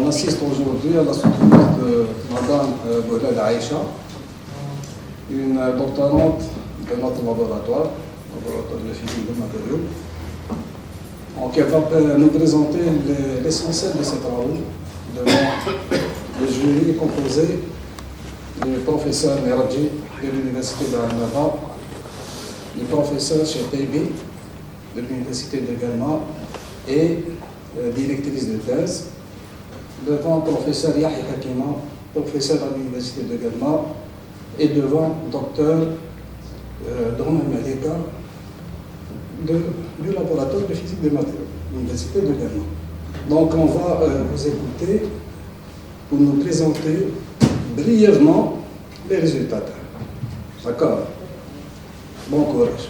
On assiste aujourd'hui à la soutenance de Madame Bouled Aïcha, une doctorante de notre laboratoire de physique des matériaux. Donc, elle va nous présenter l'essentiel de ses travaux devant le jury composé du professeur Meradji de l'Université d'Al-Naba, du professeur Cheteibi de l'Université de Galma et directrice de thèse, devant le professeur Yahya Hakima, professeur à l'Université de Galma, et devant le docteur Dom Malika du laboratoire de physique des matériaux, l'Université de Galma. Donc on va vous écouter pour nous présenter brièvement les résultats. D'accord? Bon courage.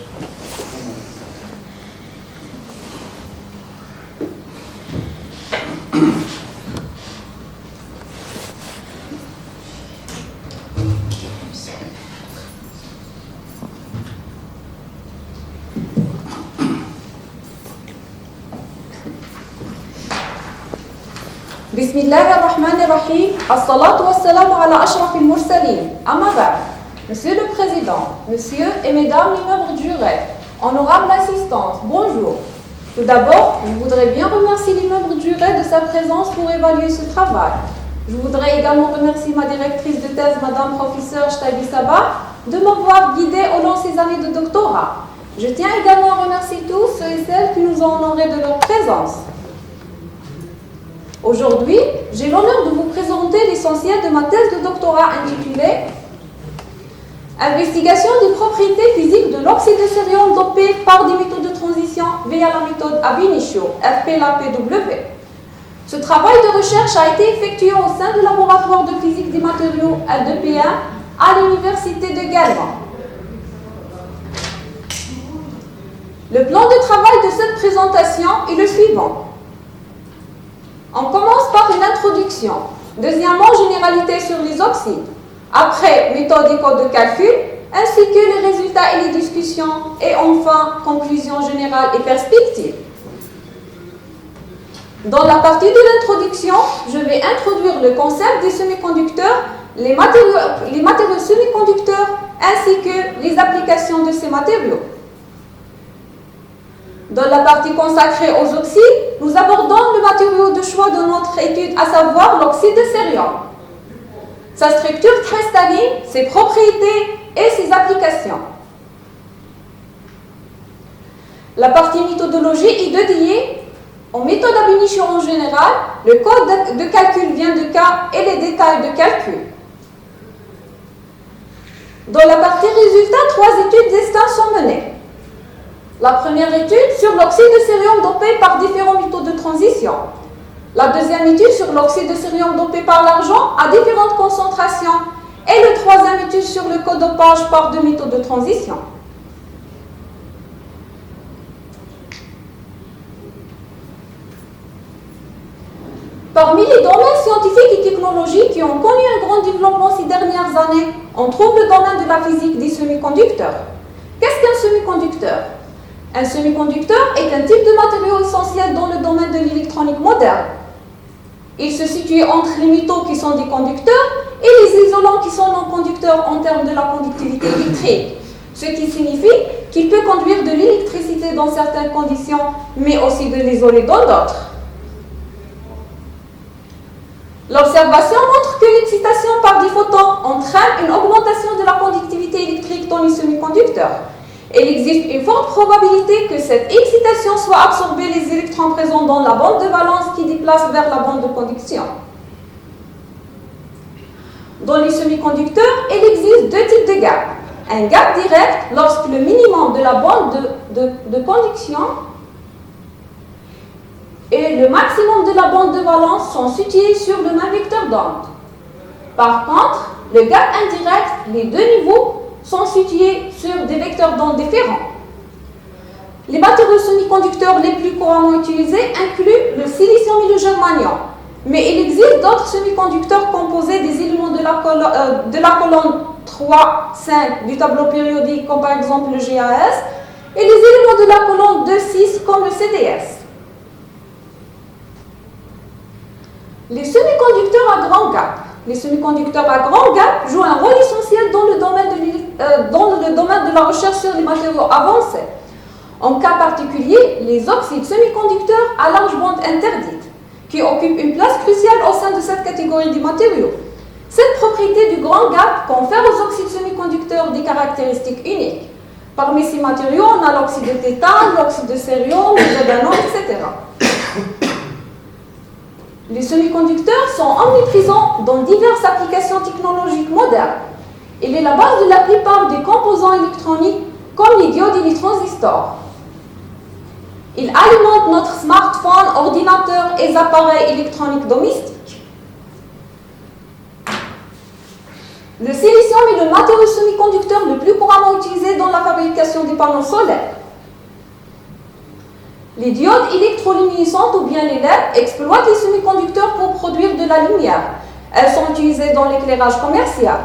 بسم الله الرحمن الرحيم الصلاة والسلام على أشرف المرسلين أما بعد. Monsieur le Président, Monsieur et Mesdames les membres du REF, honorable assistance, bonjour. Tout d'abord, je voudrais bien remercier les membres du REF de sa présence pour évaluer ce travail. Je voudrais également remercier ma directrice de thèse, Madame Professeure Cheteibi Sabah, de m'avoir guidée au long de ces années de doctorat. Je tiens également à remercier tous ceux et celles qui nous ont honorés de leur présence. Aujourd'hui, j'ai l'honneur de vous présenter l'essentiel de ma thèse de doctorat intitulée Investigation des propriétés physiques de l'oxyde de cérium dopé par des méthodes de transition via la méthode ab initio, FP-LAPW. Ce travail de recherche a été effectué au sein du laboratoire de physique des matériaux L2P1 à l'Université de Galma. Le plan de travail de cette présentation est le suivant. On commence par une introduction. Deuxièmement, généralité sur les oxydes. Après, méthode et code de calcul, ainsi que les résultats et les discussions. Et enfin, conclusion générale et perspective. Dans la partie de l'introduction, je vais introduire le concept des semi-conducteurs, les matériaux semi-conducteurs, ainsi que les applications de ces matériaux. Dans la partie consacrée aux oxydes, nous abordons le matériau de choix de notre étude, à savoir l'oxyde de cérium. Sa structure cristalline, ses propriétés et ses applications. La partie méthodologie est dédiée aux méthodes ab initio en général. Le code de calcul vient de cas et les détails de calcul. Dans la partie résultats, 3 études distinctes sont menées. La première étude sur l'oxyde de cérium dopé par différentes méthodes de transition. La deuxième étude sur l'oxyde de cérium dopé par l'argent à différentes concentrations. Et la troisième étude sur le codopage par 2 méthodes de transition. Parmi les domaines scientifiques et technologiques qui ont connu un grand développement ces dernières années, on trouve le domaine de la physique des semi-conducteurs. Qu'est-ce qu'un semi-conducteur ? Un semi-conducteur est un type de matériau essentiel dans le domaine de l'électronique moderne. Il se situe entre les métaux qui sont des conducteurs et les isolants qui sont non-conducteurs en termes de la conductivité électrique, ce qui signifie qu'il peut conduire de l'électricité dans certaines conditions, mais aussi de l'isoler dans d'autres. L'observation montre que l'excitation par des photons entraîne une augmentation de la conductivité électrique dans les semi-conducteurs. Il existe une forte probabilité que cette excitation soit absorbée les électrons présents dans la bande de valence qui déplacent vers la bande de conduction. Dans les semi-conducteurs, il existe 2 types de gap. Un gap direct lorsque le minimum de la bande de conduction et le maximum de la bande de valence sont situés sur le même vecteur d'onde. Par contre, le gap indirect, les 2 niveaux, sont situés sur des vecteurs d'onde différents. Les matériaux semi-conducteurs les plus couramment utilisés incluent le silicium et le germanium. Mais il existe d'autres semi-conducteurs composés des éléments de la colonne 3, 5 du tableau périodique, comme par exemple le GAS, et les éléments de la colonne 2, 6, comme le CDS. Les semi-conducteurs à grand gap. Les semi-conducteurs à grand gap jouent un rôle essentiel dans le domaine de la recherche sur les matériaux avancés. En cas particulier, les oxydes semi-conducteurs à large bande interdite, qui occupent une place cruciale au sein de cette catégorie de matériaux. Cette propriété du grand gap confère aux oxydes semi-conducteurs des caractéristiques uniques. Parmi ces matériaux, on a l'oxyde de tétane, l'oxyde de cérium, le zédanon, etc. Les semi-conducteurs sont omniprésents dans diverses applications technologiques modernes. Il est la base de la plupart des composants électroniques, comme les diodes et les transistors. Ils alimentent notre smartphone, ordinateur et appareils électroniques domestiques. Le silicium est le matériau semi-conducteur le plus couramment utilisé dans la fabrication des panneaux solaires. Les diodes électroluminescentes ou bien les LED exploitent les semi-conducteurs pour produire de la lumière. Elles sont utilisées dans l'éclairage commercial.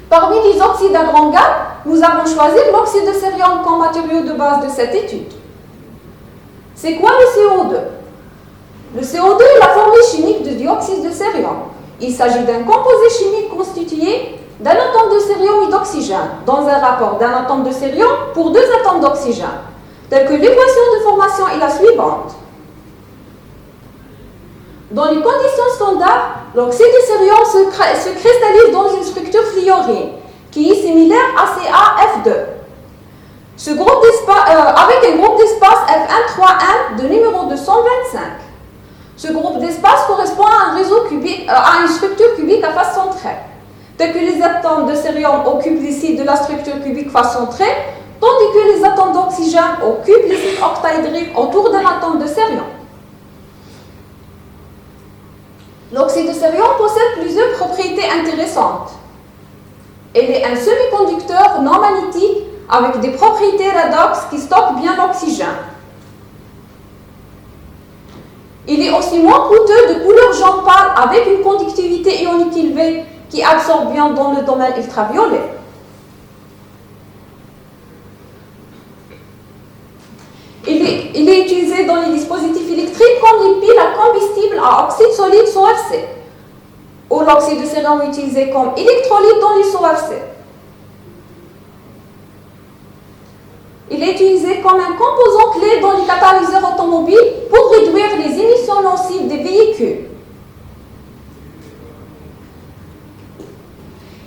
Parmi les oxydes à grand gap, nous avons choisi l'oxyde de cérium comme matériau de base de cette étude. C'est quoi le CO2? Le CO2 est la formule chimique du dioxyde de cérium. Il s'agit d'un composé chimique constitué d'un atome de cérium et d'oxygène, dans un rapport d'un atome de cérium pour 2 atomes d'oxygène, telle que l'équation de formation est la suivante. Dans les conditions standards, l'oxyde de cérium se cristallise dans une structure fluorine, qui est similaire à CaF2. Avec un groupe d'espace F1,3,1 de numéro 225. Ce groupe d'espace correspond à une structure cubique à face centrée. Tel que les atomes de cérium occupent les sites de la structure cubique face centrée, tandis que les atomes d'oxygène occupent les sites octaédriques autour d'un atome de cérium. L'oxyde de cérium possède plusieurs propriétés intéressantes. Il est un semi-conducteur non magnétique avec des propriétés redox qui stockent bien l'oxygène. Il est aussi moins coûteux de couleur jaune pâle avec une conductivité ionique élevée qui absorbe bien dans le domaine ultraviolet. Il est utilisé dans les dispositifs électriques comme les piles à combustible à oxyde solide SOFC, ou l'oxyde de cérium est utilisé comme électrolyte dans les SOFC. Il est utilisé comme un composant clé dans les catalyseurs automobiles pour réduire les émissions nocives des véhicules.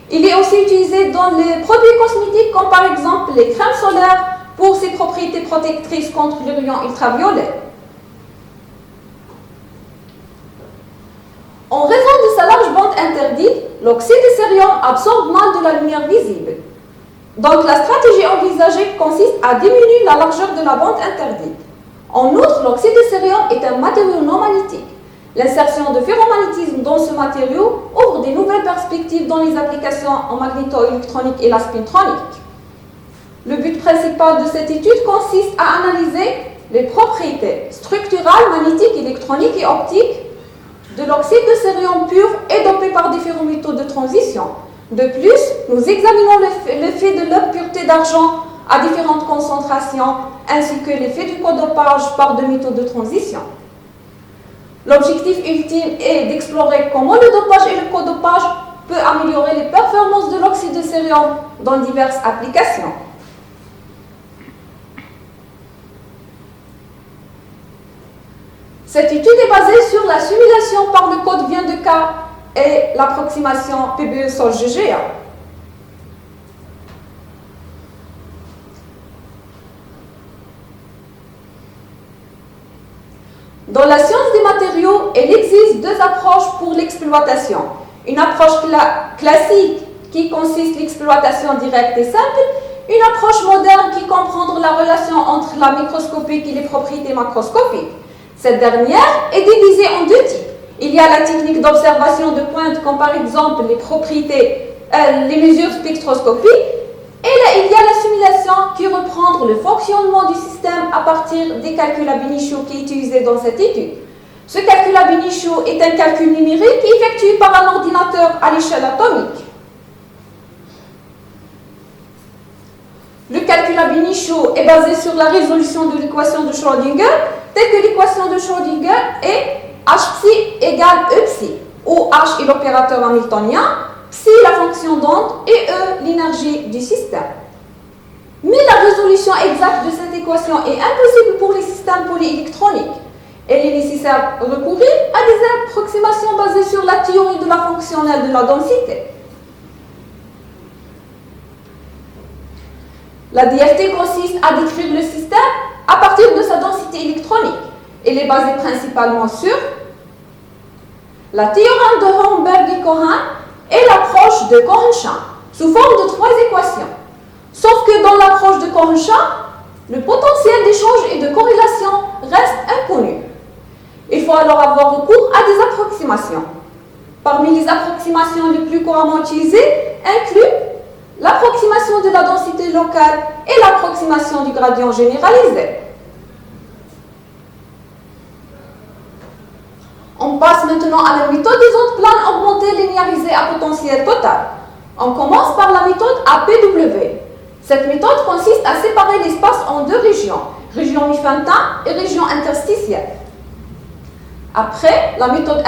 Il est aussi utilisé dans les produits cosmétiques comme par exemple les crèmes solaires pour ses propriétés protectrices contre les rayons ultraviolets. En raison de sa large bande interdite, l'oxyde de cérium absorbe moins de la lumière visible. Donc la stratégie envisagée consiste à diminuer la largeur de la bande interdite. En outre, l'oxyde de cérium est un matériau non magnétique. L'insertion de ferromagnétisme dans ce matériau ouvre de nouvelles perspectives dans les applications en magnétoélectronique et la spintronique. Le but principal de cette étude consiste à analyser les propriétés structurales, magnétiques, électroniques et optiques de l'oxyde de cérium pur et dopé par des ferrométaux de transition. De plus, nous examinons l'effet de leur pureté d'argent à différentes concentrations, ainsi que l'effet du codopage par deux métaux de transition. L'objectif ultime est d'explorer comment le dopage et le codopage peuvent améliorer les performances de l'oxyde de cérium dans diverses applications. Cette étude est basée sur la simulation par le code vient de K et l'approximation PBE-SOLGGA. Dans la science des matériaux, il existe deux approches pour l'exploitation. Une approche classique qui consiste en l'exploitation directe et simple, une approche moderne qui comprend la relation entre la microscopique et les propriétés macroscopiques. Cette dernière est divisée en deux types. Il y a la technique d'observation de pointe, comme par exemple les mesures spectroscopiques, et il y a la simulation qui reprend le fonctionnement du système à partir des calculs ab initio qui est utilisé dans cette étude. Ce calcul ab initio est un calcul numérique effectué par un ordinateur à l'échelle atomique. Le calcul ab initio est basé sur la résolution de l'équation de Schrödinger telle que l'équation de Schrödinger est H psi égale E psi, où H est l'opérateur hamiltonien, psi la fonction d'onde et E l'énergie du système. Mais la résolution exacte de cette équation est impossible pour les systèmes polyélectroniques. Il est nécessaire de recourir à des approximations basées sur la théorie de la fonctionnelle de la densité. La DFT consiste à décrire le système à partir de sa densité électronique. Elle est basée principalement sur la théorème de Hornberg et Cohen et l'approche de Cohen-Shah, sous forme de 3 équations. Sauf que dans l'approche de Cohen-Shah, le potentiel d'échange et de corrélation reste inconnu. Il faut alors avoir recours à des approximations. Parmi les approximations les plus couramment utilisées incluent l'approximation de la densité locale et l'approximation du gradient généralisé. On passe maintenant à la méthode des ondes planes augmentées linéarisées à potentiel total. On commence par la méthode APW. Cette méthode consiste à séparer l'espace en 2 régions, région mi-Fantin et région interstitielle. Après, la méthode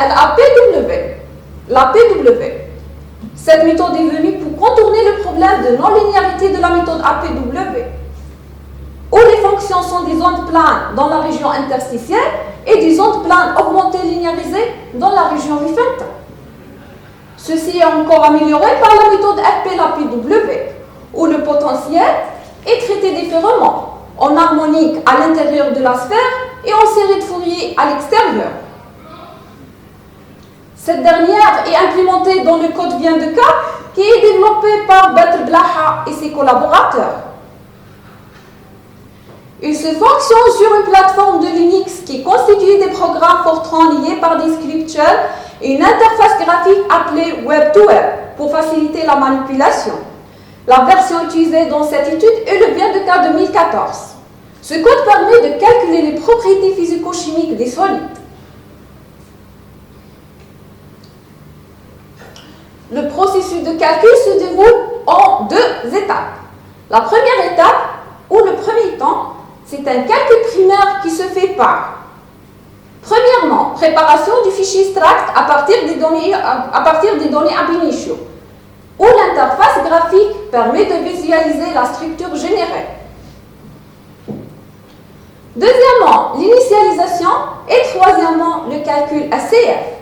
LAPW. Cette méthode est venue pour contourner le problème de non-linéarité de la méthode APW, où les fonctions sont des ondes planes dans la région interstitielle et des ondes planes augmentées linéarisées dans la région mi-Fantin. Ceci est encore amélioré par la méthode FP-LAPW, où le potentiel est traité différemment, en harmonique à l'intérieur de la sphère et en série de Fourier à l'extérieur. Cette dernière est implémentée dans le code Vien de K, qui est développé par Badr Blaha et ses collaborateurs. Il se fonctionne sur une plateforme de Linux qui constitue des programmes Fortran liés par des scripts shell et une interface graphique appelée Web2Web pour faciliter la manipulation. La version utilisée dans cette étude est le Vien de K 2014. Ce code permet de calculer les propriétés physico-chimiques des solides. Le processus de calcul se déroule en 2 étapes. La première étape, ou le premier temps, c'est un calcul primaire qui se fait par, premièrement, préparation du fichier struct à partir des données ab initio, où l'interface graphique permet de visualiser la structure générée. Deuxièmement, l'initialisation et troisièmement, le calcul ACF.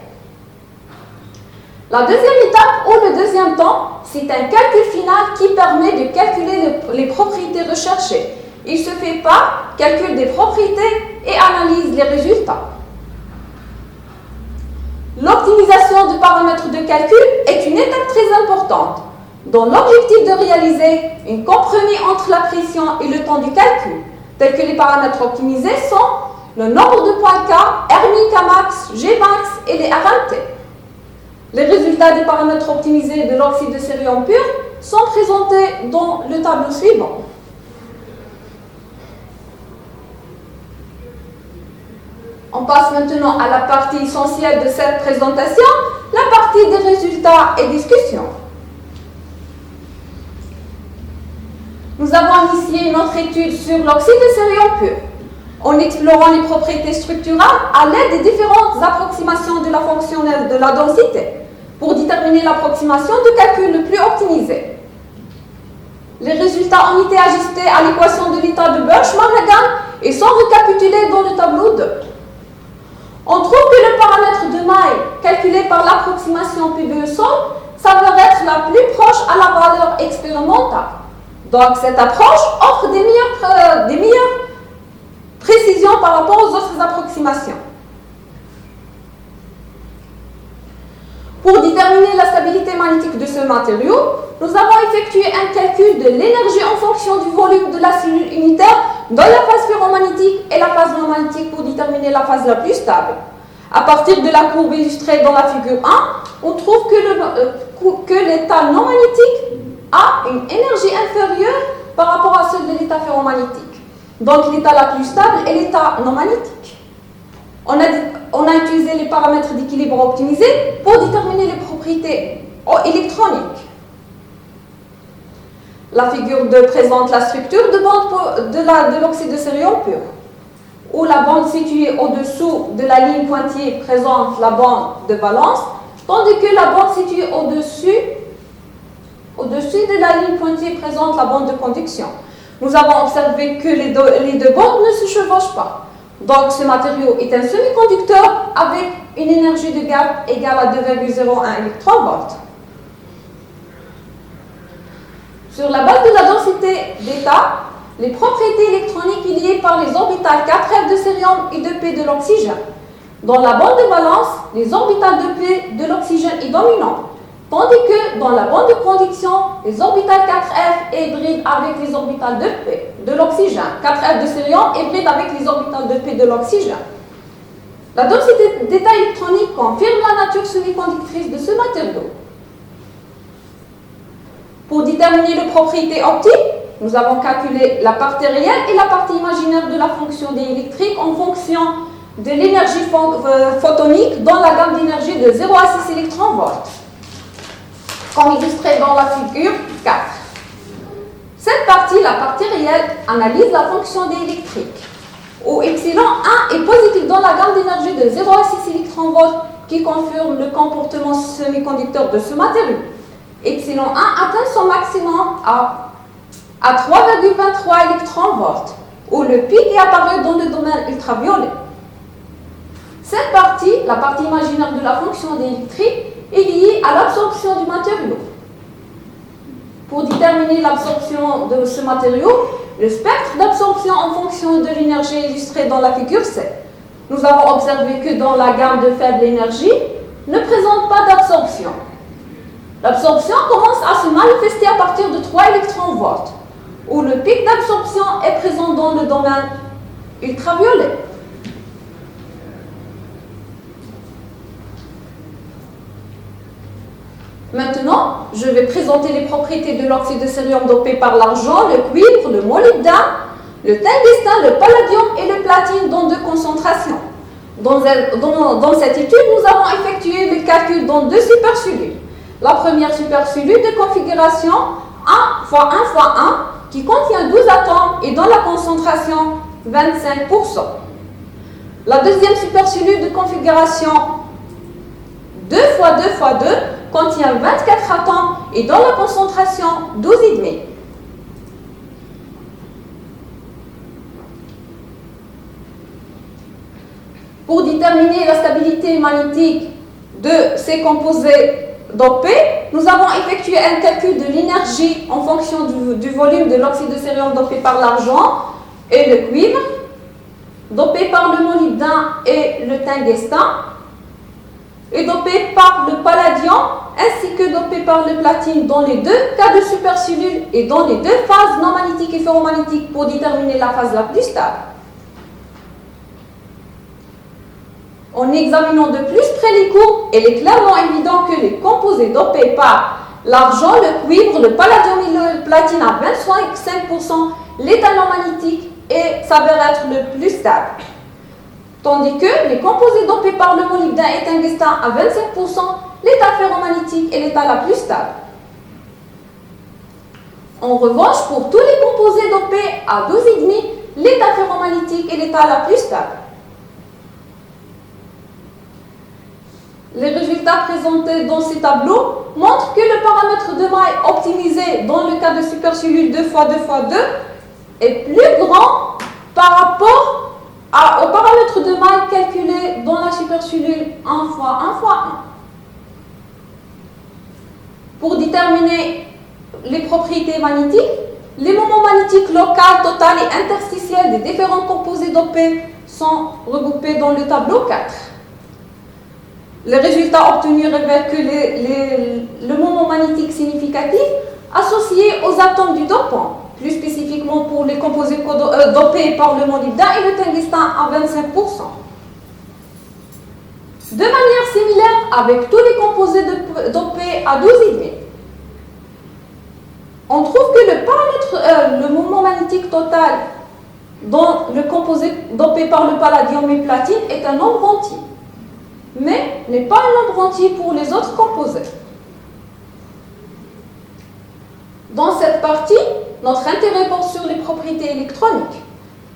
La deuxième étape ou le deuxième temps, c'est un calcul final qui permet de calculer les propriétés recherchées. Il se fait par calcul des propriétés et analyse les résultats. L'optimisation de paramètres de calcul est une étape très importante, dont l'objectif de réaliser un compromis entre la pression et le temps du calcul, tels que les paramètres optimisés sont le nombre de points K, Rmin, Kmax, Gmax et les RMT. Les résultats des paramètres optimisés de l'oxyde de cérium pur sont présentés dans le tableau suivant. On passe maintenant à la partie essentielle de cette présentation, la partie des résultats et discussions. Nous avons initié notre étude sur l'oxyde de cérium pur, en explorant les propriétés structurales à l'aide des différentes approximations de la fonctionnelle de la densité, pour déterminer l'approximation de calcul le plus optimisé. Les résultats ont été ajustés à l'équation de l'état de Birch-Marnagan et sont récapitulés dans le tableau 2. On trouve que le paramètre de Maille, calculé par l'approximation PVE-SOL, s'avère être la plus proche à la valeur expérimentale. Donc cette approche offre des meilleures précisions par rapport aux autres approximations. Pour déterminer la stabilité magnétique de ce matériau, nous avons effectué un calcul de l'énergie en fonction du volume de la cellule unitaire dans la phase ferromagnétique et la phase non magnétique pour déterminer la phase la plus stable. À partir de la courbe illustrée dans la figure 1, on trouve que l'état non magnétique a une énergie inférieure par rapport à celle de l'état ferromagnétique. Donc l'état la plus stable est l'état non magnétique. On a utilisé les paramètres d'équilibre optimisés pour déterminer les propriétés électroniques. La figure 2 présente la structure de bande de l'oxyde de cérium pur. où la bande située au-dessous de la ligne pointillée présente la bande de valence, tandis que la bande située au-dessus de la ligne pointillée présente la bande de conduction. Nous avons observé que les deux bandes ne se chevauchent pas. Donc ce matériau est un semi-conducteur avec une énergie de gap égale à 2,01 électronvolts. Sur la base de la densité d'état, les propriétés électroniques liées par les orbitales 4F de cérium et 2P de l'oxygène. Dans la bande de valence, les orbitales 2P de l'oxygène est dominant, tandis que dans la bande de conduction, les orbitales 4F est hybride avec les orbitales 2P de l'oxygène. 4F de cérium est hybride avec les orbitales 2P de l'oxygène. La densité d'état électronique confirme la nature semi-conductrice de ce matériau. Pour déterminer les propriétés optiques, nous avons calculé la partie réelle et la partie imaginaire de la fonction D électrique en fonction de l'énergie photonique dans la gamme d'énergie de 0 à 6 électronvolts, comme illustré dans la figure 4. Cette partie, la partie réelle, analyse la fonction D électrique, où epsilon 1 est positif dans la gamme d'énergie de 0 à 6 électronvolts qui confirme le comportement semi-conducteur de ce matériau. Epsilon 1 atteint son maximum à 3,23 électronvolts, où le pic est apparu dans le domaine ultraviolet. Cette partie, la partie imaginaire de la fonction D électrique, est liée à l'absorption du matériau. Pour déterminer l'absorption de ce matériau, le spectre d'absorption en fonction de l'énergie illustrée dans la figure 7. Nous avons observé que dans la gamme de faible énergie, ne présente pas d'absorption. L'absorption commence à se manifester à partir de 3 électronvolts, où le pic d'absorption est présent dans le domaine ultraviolet. Maintenant, je vais présenter les propriétés de l'oxyde de cérium dopé par l'argent, le cuivre, le molybdène, le tungstène, le palladium et le platine dans deux concentrations. Dans cette étude, nous avons effectué le calcul dans deux supercellules. La première supercellule de configuration 1 x 1 x 1 qui contient 12 atomes et dont la concentration 25%. La deuxième supercellule de configuration 2 x 2 x 2 contient 24 atomes et dont la concentration 12,5. Pour déterminer la stabilité magnétique de ces composés dopés, nous avons effectué un calcul de l'énergie en fonction du volume de l'oxyde de cérium dopé par l'argent et le cuivre, dopé par le molybdène et le tungstène, et dopé par le palladium, ainsi que dopé par le platine dans les deux cas de supercellules et dans les deux phases non magnétiques et ferromagnétiques pour déterminer la phase la plus stable. En examinant de plus près les courbes, il est clairement évident que les composés dopés par l'argent, le cuivre, le palladium et le platine à 25%, l'état non magnétique s'avère être le plus stable. Tandis que les composés dopés par le molybdène et tungstène à 25%, l'état ferromagnétique est l'état la plus stable. En revanche, pour tous les composés dopés à 12,5, l'état ferromagnétique est l'état la plus stable. Les résultats présentés dans ces tableaux montrent que le paramètre de maille optimisé dans le cas de supercellule 2 x 2 x 2 est plus grand par rapport au paramètre de maille calculé dans la supercellule 1 x 1 x 1. Pour déterminer les propriétés magnétiques, les moments magnétiques local, total et interstitiels des différents composés dopés sont regroupés dans le tableau 4. Les résultats obtenus révèlent que le moment magnétique significatif associé aux atomes du dopant, plus spécifiquement pour les composés dopés par le molybdène et le tungstène à 25%. De manière similaire avec tous les composés dopés à 12,5. On trouve que le moment magnétique total dans le composé dopé par le palladium et platine est un nombre entier, mais n'est pas un nombre entier pour les autres composés. Dans cette partie, notre intérêt porte sur les propriétés électroniques.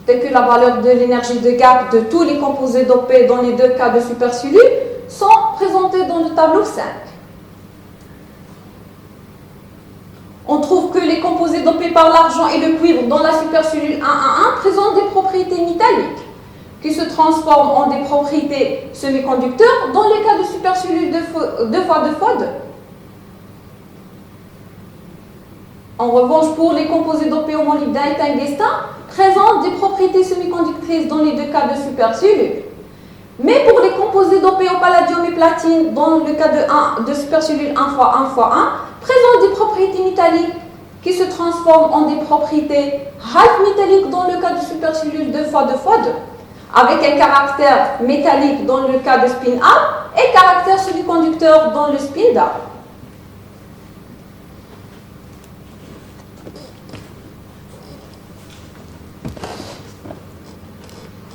telles que la valeur de l'énergie de gap de tous les composés dopés dans les deux cas de supercellule, sont présentées dans le tableau 5. On trouve que les composés dopés par l'argent et le cuivre dans la supercellule 1,1 présentent des propriétés métalliques qui se transforment en des propriétés semi-conducteurs dans les cas de supercellule 2x2x2. En revanche, pour les composés dopés au molybdène et tungstène, présentent des propriétés semi-conductrices dans les deux cas de supercellule. Mais pour les composés dopés au palladium et platine, dans le cas de supercellule 1x1x1, présentent des propriétés métalliques qui se transforment en des propriétés half métalliques dans le cas de supercellule 2x2x2, avec un caractère métallique dans le cas de spin up et caractère semi-conducteur dans le spin down.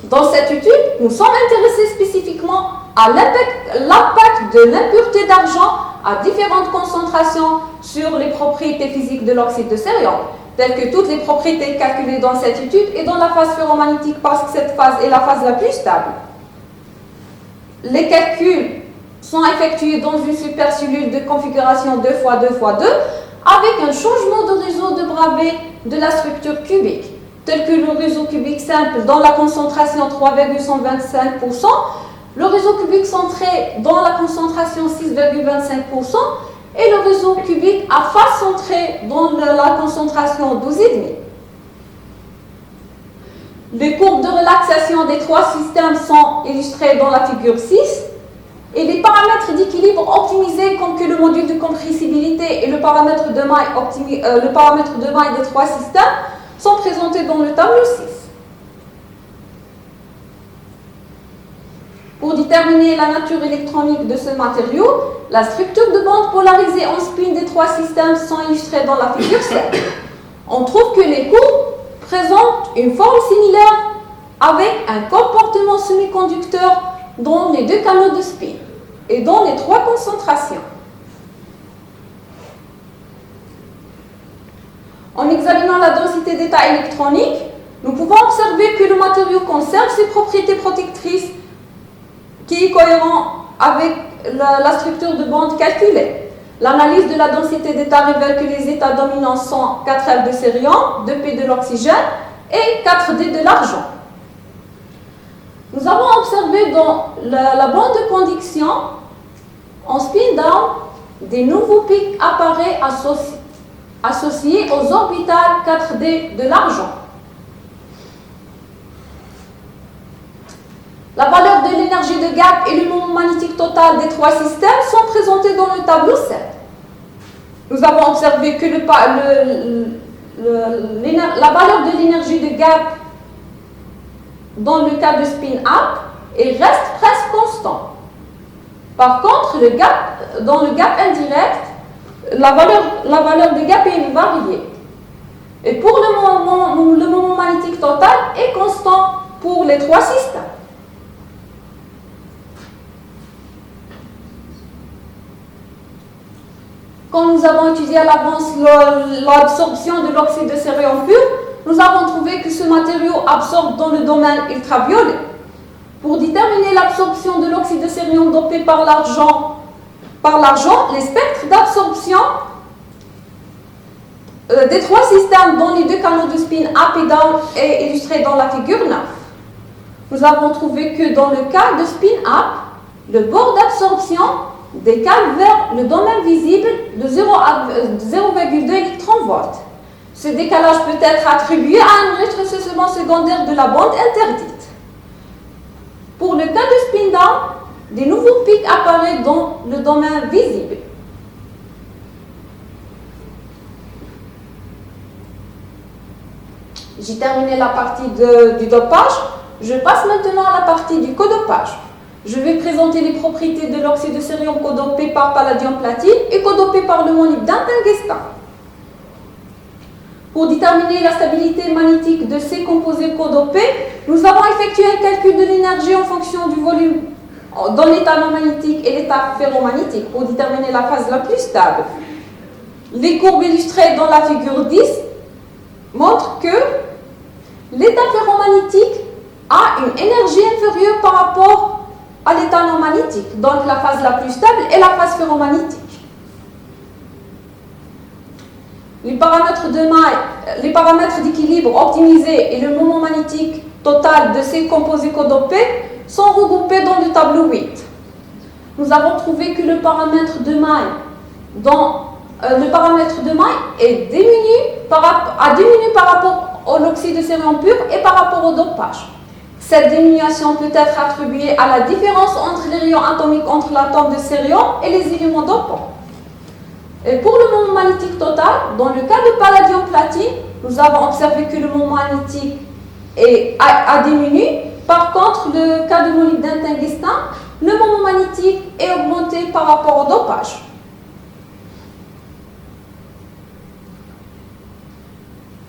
Dans cette étude, nous sommes intéressés spécifiquement à l'impact de l'impureté d'argent à différentes concentrations sur les propriétés physiques de l'oxyde de cérium, telles que toutes les propriétés calculées dans cette étude et dans la phase ferromagnétique parce que cette phase est la phase la plus stable. Les calculs sont effectués dans une supercellule de configuration 2x2x2 avec un changement de réseau de Bravais de la structure cubique, tel que le réseau cubique simple dans la concentration 3,125%, le réseau cubique centré dans la concentration 6,25% et le réseau cubique à face centrée dans la concentration 12,5%. Les courbes de relaxation des trois systèmes sont illustrées dans la figure 6 et les paramètres d'équilibre optimisés comme que le module de compressibilité et le paramètre de maille des trois systèmes sont présentés dans le tableau 6. Pour déterminer la nature électronique de ce matériau, la structure de bande polarisée en spin des trois systèmes sont illustrées dans la figure 7. On trouve que les courbes présentent une forme similaire avec un comportement semi-conducteur dans les deux canaux de spin et dans les trois concentrations. En examinant la densité d'état électronique, nous pouvons observer que le matériau conserve ses propriétés protectrices qui est cohérent avec la structure de bande calculée. L'analyse de la densité d'état révèle que les états dominants sont 4F de cérium, 2P de l'oxygène et 4D de l'argent. Nous avons observé dans la bande de conduction, en spin down, des nouveaux pics apparaissent associés aux orbitales 4D de l'argent. La valeur de l'énergie de gap et le moment magnétique total des trois systèmes sont présentés dans le tableau 7. Nous avons observé que la valeur de l'énergie de gap dans le cas de spin up reste presque constant. Par contre, dans le gap indirect, la valeur de gap est variée. Et pour le moment magnétique total est constant pour les trois systèmes. Quand nous avons étudié à l'avance l'absorption de l'oxyde de cérium pur, nous avons trouvé que ce matériau absorbe dans le domaine ultraviolet. Pour déterminer l'absorption de l'oxyde de cérium dopé par l'argent, les spectres d'absorption des trois systèmes dans les deux canaux de spin up et down est illustré dans la figure 9. Nous avons trouvé que dans le cas de spin up, le bord d'absorption décale vers le domaine visible de 0,2 électronvolts. Ce décalage peut être attribué à un rétrécissement secondaire de la bande interdite. Pour le cas de spin down, des nouveaux pics apparaissent dans le domaine visible. J'ai terminé la partie du dopage. Je passe maintenant à la partie du codopage. Je vais présenter les propriétés de l'oxyde de cérium codopé par palladium platine et codopé par le molybdène tungstène. Pour déterminer la stabilité magnétique de ces composés codopés, nous avons effectué un calcul de l'énergie en fonction du volume dans l'état non magnétique et l'état ferromagnétique pour déterminer la phase la plus stable. Les courbes illustrées dans la figure 10 montrent que l'état ferromagnétique a une énergie inférieure par rapport à l'état non magnétique. Donc la phase la plus stable est la phase ferromagnétique. Les paramètres de maille, les paramètres d'équilibre optimisés et le moment magnétique total de ces composés codopés sont regroupés dans le tableau 8. Nous avons trouvé que le paramètre de maille est diminué par rapport à l'oxyde de cérium pur et par rapport au dopage. Cette diminution peut être attribuée à la différence entre les rayons atomiques entre l'atome de cérium et les éléments dopants. Et pour le moment magnétique total, dans le cas de palladium-platine, nous avons observé que le moment magnétique a diminué. Par contre, le cas de molybdène-tungstène, le moment magnétique est augmenté par rapport au dopage.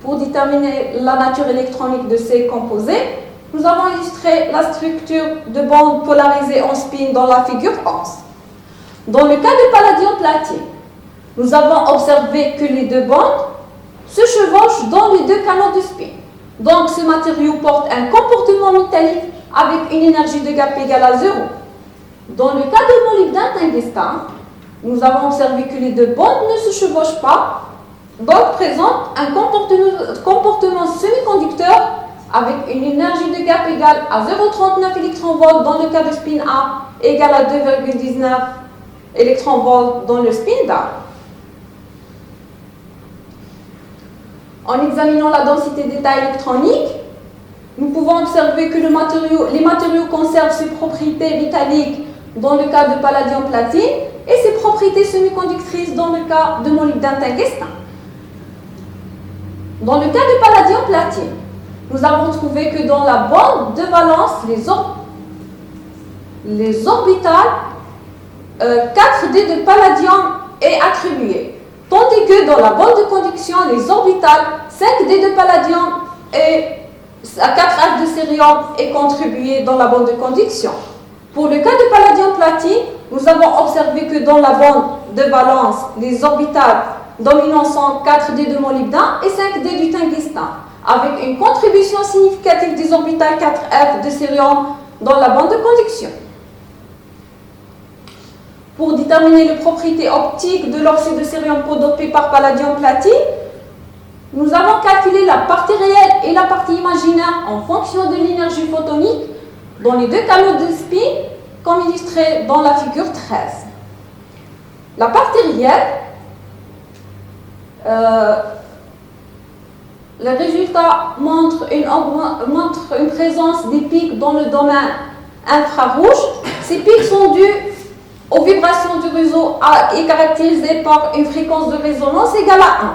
Pour déterminer la nature électronique de ces composés, nous avons illustré la structure de bandes polarisées en spin dans la figure 11. Dans le cas de palladium-platine, nous avons observé que les deux bandes se chevauchent dans les deux canaux de spin. Donc, ce matériau porte un comportement métallique avec une énergie de gap égale à 0. Dans le cas de molybdène-tungstène, nous avons observé que les deux bandes ne se chevauchent pas, donc présentent un comportement semi-conducteur avec une énergie de gap égale à 0,39 électronvolts dans le cas de spin A égale à 2,19 électronvolts dans le spin d'A. En examinant la densité d'état électronique, nous pouvons observer que les matériaux conservent ses propriétés métalliques dans le cas de palladium-platine et ses propriétés semi-conductrices dans le cas de molybdène-tungstène. Dans le cas de palladium-platine, nous avons trouvé que dans la bande de valence, les orbitales 4D de palladium est attribué, tandis que dans la bande de conduction, les orbitales 5D de palladium et 4F de cérium est contribué dans la bande de conduction. Pour le cas de palladium-platine, nous avons observé que dans la bande de valence, les orbitales dominants sont 4D de molybdène et 5D du tungstène, avec une contribution significative des orbitales 4F de cérium dans la bande de conduction. Pour déterminer les propriétés optiques de l'oxyde de cérium codopé par palladium-platine, nous avons calculé la partie réelle et la partie imaginaire en fonction de l'énergie photonique dans les deux canaux de spin, comme illustré dans la figure 13. La partie réelle, le résultat montre une présence des pics dans le domaine infrarouge. Ces pics sont dus aux vibrations du réseau et caractérisées par une fréquence de résonance égale à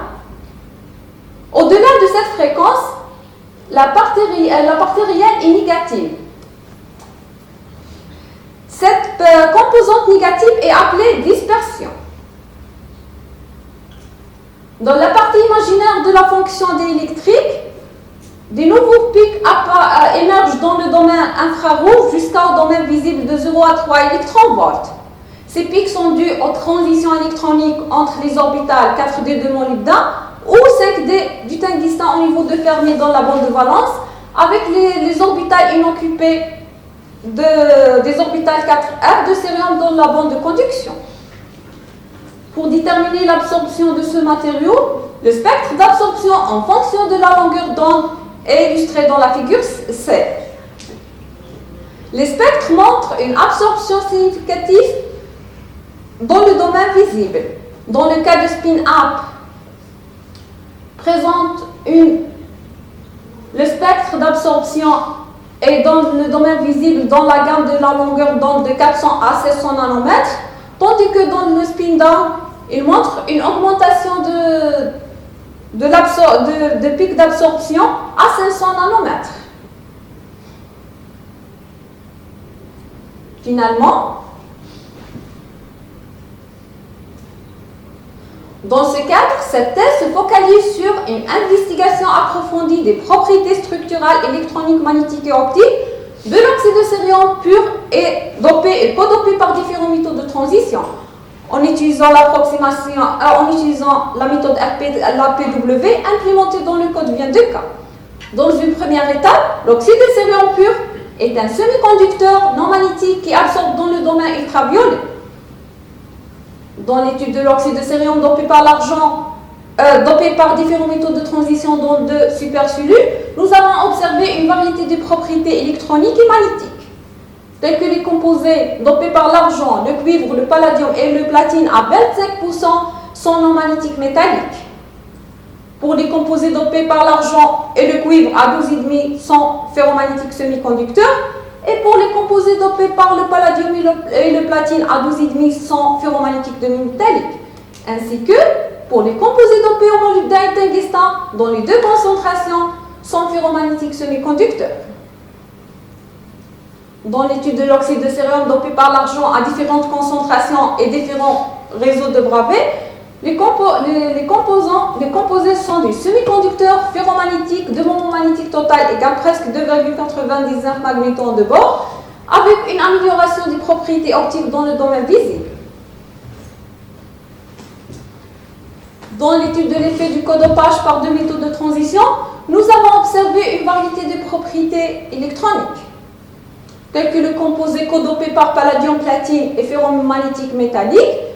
1. Au-delà de cette fréquence, la partie réelle est négative. Cette composante négative est appelée dispersion. Dans la partie imaginaire de la fonction D électrique, des nouveaux pics émergent dans le domaine infrarouge jusqu'au domaine visible de 0 à 3 électronvolts. Ces pics sont dus aux transitions électroniques entre les orbitales 4D de molybdène ou 5D du tungstène au niveau de Fermi dans la bande de valence, avec les orbitales inoccupées des orbitales 4F de cérium dans la bande de conduction. Pour déterminer l'absorption de ce matériau, le spectre d'absorption en fonction de la longueur d'onde est illustré dans la figure C. Les spectres montrent une absorption significative dans le domaine visible. Dans le cas de spin-up, présente le spectre d'absorption est dans le domaine visible dans la gamme de la longueur d'onde de 400 à 700 nanomètres, tandis que dans le spin-down, il montre une augmentation de pic d'absorption à 500 nanomètres. Finalement, dans ce cadre, cette thèse se focalise sur une investigation approfondie des propriétés structurales électroniques, magnétiques et optiques de l'oxyde de cérium pur et dopé et codopé par différents méthodes de transition, en utilisant la méthode LPW implémentée dans le code vient de cas. Dans une première étape, l'oxyde de cérium pur est un semi-conducteur non magnétique qui absorbe dans le domaine ultraviolet. Dans l'étude de l'oxyde de cérium dopé par l'argent, dopé par différents méthodes de transition dans de supercellules, nous avons observé une variété de propriétés électroniques et magnétiques, telles que les composés dopés par l'argent, le cuivre, le palladium et le platine à 25% sont non magnétiques métalliques. Pour les composés dopés par l'argent et le cuivre à 12,5 sont ferromagnétiques semi-conducteurs. Et pour les composés dopés par le palladium et le platine à 12,5 sont ferromagnétiques demi-métalliques. Ainsi que pour les composés dopés au molybdène et tungstène, dont les deux concentrations sont ferromagnétiques semi-conducteurs. Dans l'étude de l'oxyde de cérium dopé par l'argent à différentes concentrations et différents réseaux de Bravais, les composés sont des semi-conducteurs ferromagnétiques de moment magnétique total égale presque 2,99 magnétons de bord, avec une amélioration des propriétés optiques dans le domaine visible. Dans l'étude de l'effet du codopage par deux méthodes de transition, nous avons observé une variété de propriétés électroniques, telles que le composé codopé par palladium, platine et ferromagnétique métallique,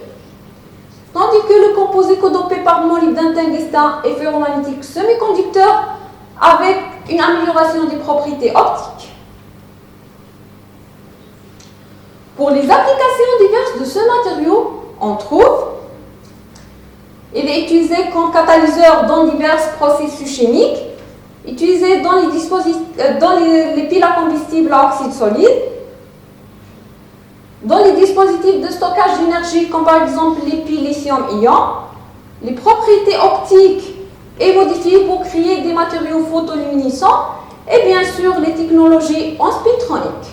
tandis que le composé codopé par molybdène, tungstène et ferromagnétique semi-conducteur avec une amélioration des propriétés optiques. Pour les applications diverses de ce matériau, on trouve il est utilisé comme catalyseur dans divers processus chimiques, utilisé dans les piles à combustible à oxyde solide, dans les dispositifs de stockage d'énergie comme par exemple les piles lithium-ion, les propriétés optiques et modifiées pour créer des matériaux photoluminescents et bien sûr les technologies en spintronique.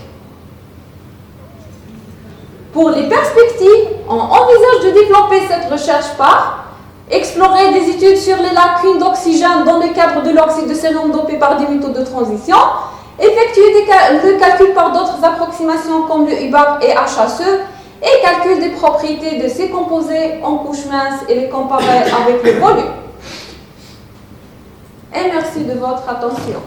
Pour les perspectives, on envisage de développer cette recherche par explorer des études sur les lacunes d'oxygène dans le cadre de l'oxyde de cérium dopé par des méthodes de transition, effectuer le calcul par d'autres approximations comme le UBAC et HHE et calcul des propriétés de ces composés en couches minces et les comparer avec le volume. Et merci de votre attention.